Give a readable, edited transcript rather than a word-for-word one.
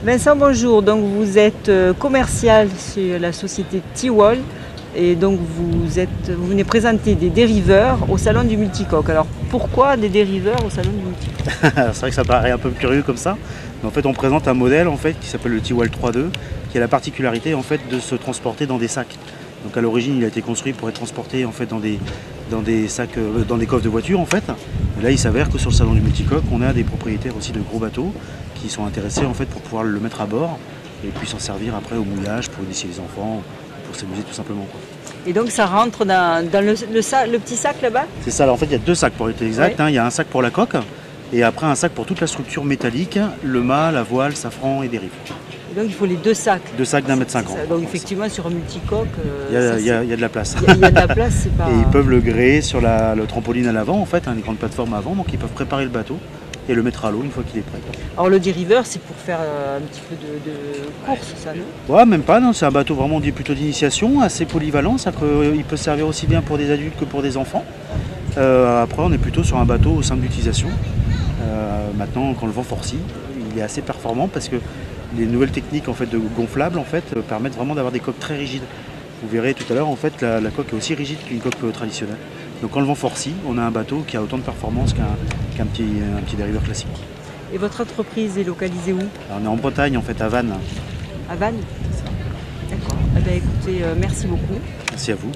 Vincent, bonjour. Donc vous êtes commercial chez la société Tiwol et donc vous venez présenter des dériveurs au salon du multicoque. Alors pourquoi des dériveurs au salon du multicoque? C'est vrai que ça paraît un peu curieux comme ça, mais en fait on présente un modèle qui s'appelle le Tiwol 3.2 qui a la particularité de se transporter dans des sacs. Donc à l'origine il a été construit pour être transporté dans des sacs, dans des coffres de voiture Et là il s'avère que sur le salon du multicoque on a des propriétaires aussi de gros bateaux qui sont intéressés pour pouvoir le mettre à bord et puis s'en servir après au mouillage pour initier les enfants, pour s'amuser tout simplement. Et donc ça rentre dans le petit sac là-bas? C'est ça, alors en fait il y a deux sacs pour être exact, Oui. Il y a un sac pour la coque et après un sac pour toute la structure métallique, le mât, la voile, safran et dérive. Et donc il faut les deux sacs. Deux sacs d'1,50 m. Donc effectivement sur un multicoque, il y a de la place. il y a de la place, c'est pas... Et ils peuvent le gréer sur le trampoline à l'avant les grandes plateformes avant, donc ils peuvent préparer le bateau et le mettre à l'eau une fois qu'il est prêt. Alors le dériveur c'est pour faire un petit peu de course, ça non? Ouais, même pas, non, c'est un bateau vraiment dit plutôt d'initiation, assez polyvalent, il peut servir aussi bien pour des adultes que pour des enfants. Après on est plutôt sur un bateau au simple d'utilisation. Maintenant quand le vent forcit, il est assez performant parce que les nouvelles techniques de gonflables permettent vraiment d'avoir des coques très rigides. Vous verrez tout à l'heure la coque est aussi rigide qu'une coque traditionnelle. Donc quand le vent forcit, on a un bateau qui a autant de performance qu'un petit dériveur classique. Et votre entreprise est localisée où? Alors, on est en Bretagne à Vannes. À Vannes? D'accord. Eh bien, écoutez, merci beaucoup. Merci à vous.